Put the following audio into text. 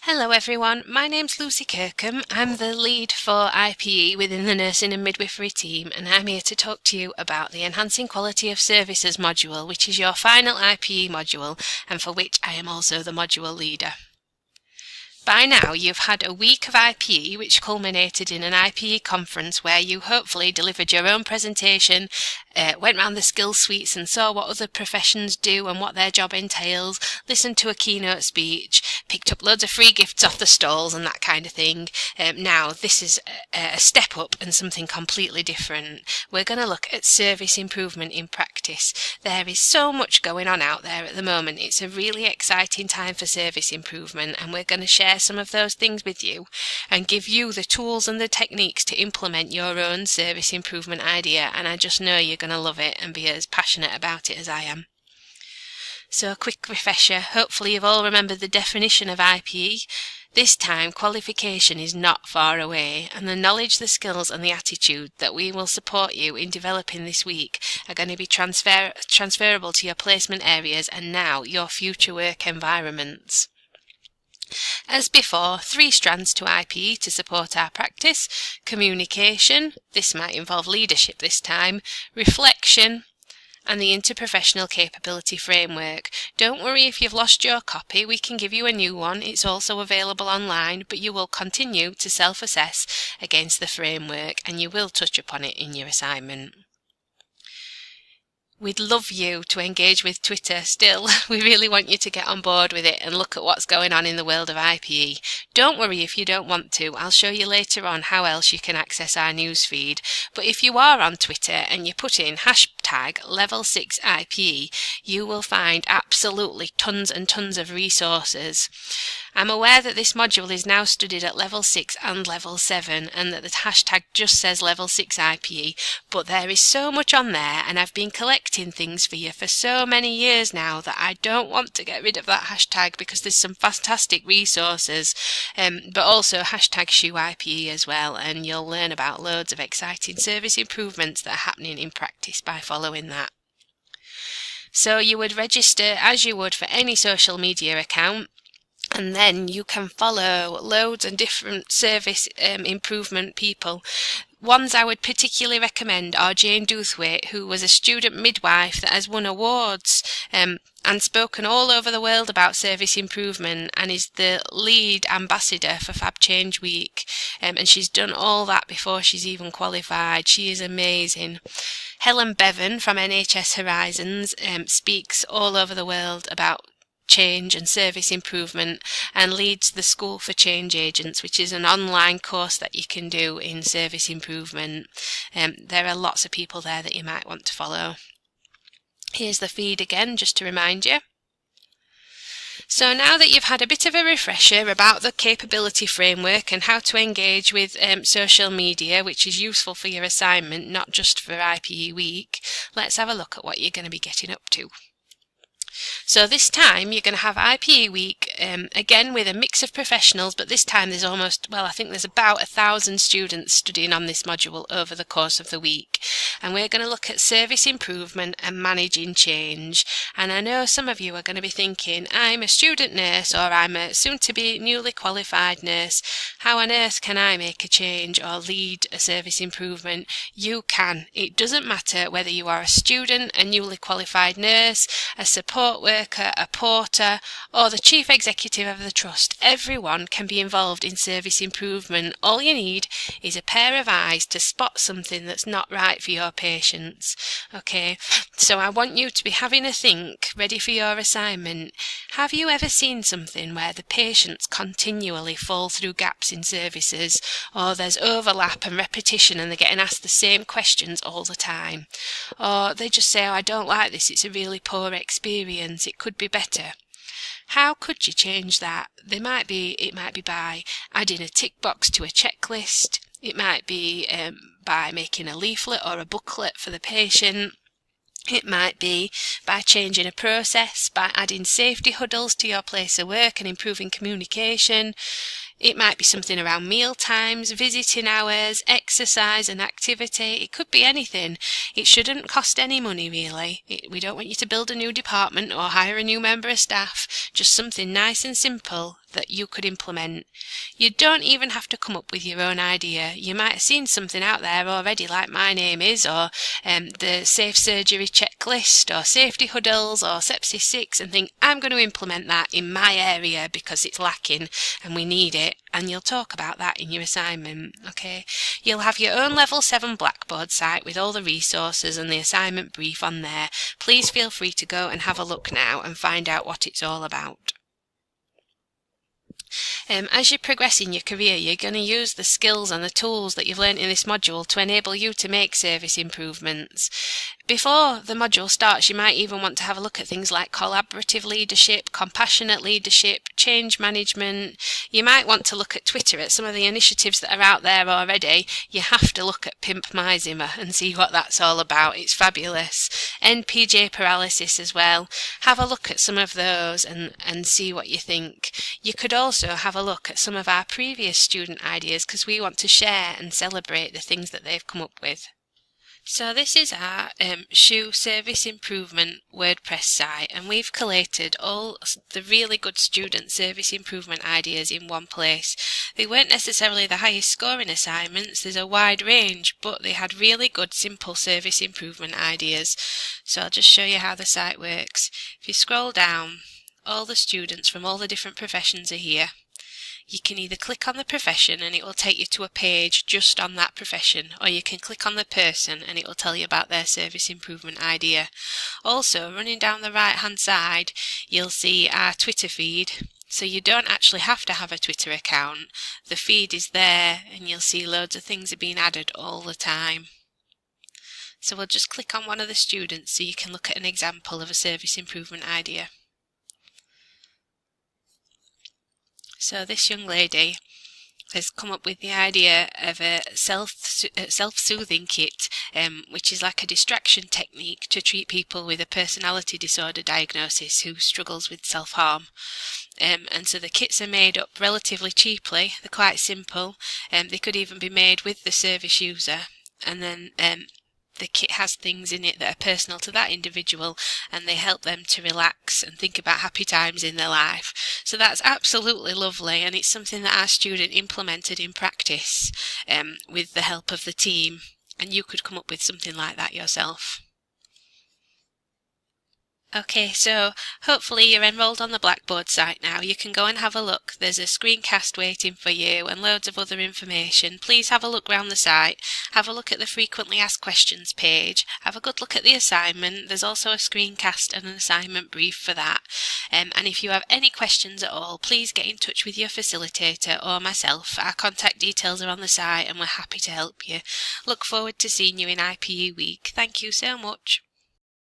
Hello everyone, my name's Lucy Kirkham. I'm the lead for IPE within the Nursing and Midwifery team, and I'm here to talk to you about the Enhancing Quality of Services module, which is your final IPE module and for which I am also the module leader. By now you've had a week of IPE which culminated in an IPE conference where you hopefully delivered your own presentation, went round the skills suites and saw what other professions do and what their job entails, listened to a keynote speech, picked up loads of free gifts off the stalls and that kind of thing. Now this is a step up and something completely different. We're going to look at service improvement in practice. There is so much going on out there at the moment. It's a really exciting time for service improvement, and we're going to share some of those things with you and give you the tools and the techniques to implement your own service improvement idea, and I just know you're going to love it and be as passionate about it as I am. So a quick refresher, hopefully you've all remembered the definition of IPE. This time qualification is not far away, and the knowledge, the skills and the attitude that we will support you in developing this week are going to be transferable to your placement areas and now your future work environments. As before, 3 strands to IPE to support our practice: communication, this might involve leadership this time, reflection, and the interprofessional capability framework. Don't worry if you've lost your copy, we can give you a new one. It's also available online, but you will continue to self-assess against the framework and you will touch upon it in your assignment. We'd love you to engage with Twitter still. We really want you to get on board with it and look at what's going on in the world of IPE. Don't worry if you don't want to. I'll show you later on how else you can access our newsfeed. But if you are on Twitter and you put in hashtag level 6 IPE, you will find absolutely tons and tons of resources. I'm aware that this module is now studied at level 6 and level 7 and that the hashtag just says level 6 IPE, but there is so much on there and I've been collecting things for you for so many years now that I don't want to get rid of that hashtag because there's some fantastic resources, but also hashtag SHU IPE as well, and you'll learn about loads of exciting service improvements that are happening in practice by following that. So you would register as you would for any social media account, and then you can follow loads and different service improvement people. Ones I would particularly recommend are Jane Doothwaite, who was a student midwife that has won awards and spoken all over the world about service improvement and is the lead ambassador for Fab Change Week, and she's done all that before she's even qualified. She is amazing. Helen Bevan from NHS Horizons speaks all over the world about change and service improvement and leads the School for Change Agents, which is an online course that you can do in service improvement. There are lots of people there that you might want to follow. Here's the feed again, just to remind you. So now that you've had a bit of a refresher about the capability framework and how to engage with social media, which is useful for your assignment, not just for IPE week, let's have a look at what you're going to be getting up to. So this time you're going to have IPE week, again with a mix of professionals, but this time there's I think there's about 1,000 students studying on this module over the course of the week. And we're going to look at service improvement and managing change. And I know some of you are going to be thinking, I'm a student nurse or I'm a soon-to-be newly qualified nurse. How on earth can I make a change or lead a service improvement? You can. It doesn't matter whether you are a student, a newly qualified nurse, a support worker, a porter, or the chief executive of the trust. Everyone can be involved in service improvement. All you need is a pair of eyes to spot something that's not right for your patients. Okay, so I want you to be having a think, ready for your assignment. Have you ever seen something where the patients continually fall through gaps in services, or there's overlap and repetition and they're getting asked the same questions all the time? Or they just say, oh, I don't like this, it's a really poor experience, it could be better. How could you change that? It might be by adding a tick box to a checklist. It might be by making a leaflet or a booklet for the patient. It might be by changing a process, by adding safety huddles to your place of work and improving communication. It might be something around meal times, visiting hours, exercise and activity. It could be anything. It shouldn't cost any money, really. We don't want you to build a new department or hire a new member of staff. Just something nice and simple that you could implement. You don't even have to come up with your own idea. You might have seen something out there already, like My Name Is, or the Safe Surgery Checklist, or Safety Huddles, or Sepsis 6, and think, I'm going to implement that in my area because it's lacking and we need it. And you'll talk about that in your assignment, okay? You'll have your own Level 7 Blackboard site with all the resources and the assignment brief on there. Please feel free to go and have a look now and find out what it's all about. As you progress in your career, you're going to use the skills and the tools that you've learned in this module to enable you to make service improvements. Before the module starts, you might even want to have a look at things like collaborative leadership, compassionate leadership, change management. You might want to look at Twitter at some of the initiatives that are out there already. You have to look at Pimp My Zimmer and see what that's all about. It's fabulous. NPJ paralysis as well. Have a look at some of those and see what you think. You could also have a look at some of our previous student ideas because we want to share and celebrate the things that they've come up with. So this is our SHU Service Improvement WordPress site, and we've collated all the really good student service improvement ideas in one place. They weren't necessarily the highest scoring assignments, there's a wide range, but they had really good simple service improvement ideas. So I'll just show you how the site works. If you scroll down, all the students from all the different professions are here. You can either click on the profession and it will take you to a page just on that profession, or you can click on the person and it will tell you about their service improvement idea. Also, running down the right hand side, you'll see our Twitter feed. So you don't actually have to have a Twitter account. The feed is there and you'll see loads of things are being added all the time. So we'll just click on one of the students so you can look at an example of a service improvement idea. So this young lady has come up with the idea of a self-soothing kit, which is like a distraction technique to treat people with a personality disorder diagnosis who struggles with self-harm. And so the kits are made up relatively cheaply, they're quite simple, they could even be made with the service user, and then the kit has things in it that are personal to that individual and they help them to relax and think about happy times in their life. So that's absolutely lovely, and it's something that our student implemented in practice with the help of the team, and you could come up with something like that yourself. Okay, so hopefully you're enrolled on the Blackboard site now. You can go and have a look. There's a screencast waiting for you and loads of other information. Please have a look around the site. Have a look at the frequently asked questions page. Have a good look at the assignment. There's also a screencast and an assignment brief for that. And if you have any questions at all, please get in touch with your facilitator or myself. Our contact details are on the site and we're happy to help you. Look forward to seeing you in IPE week. Thank you so much.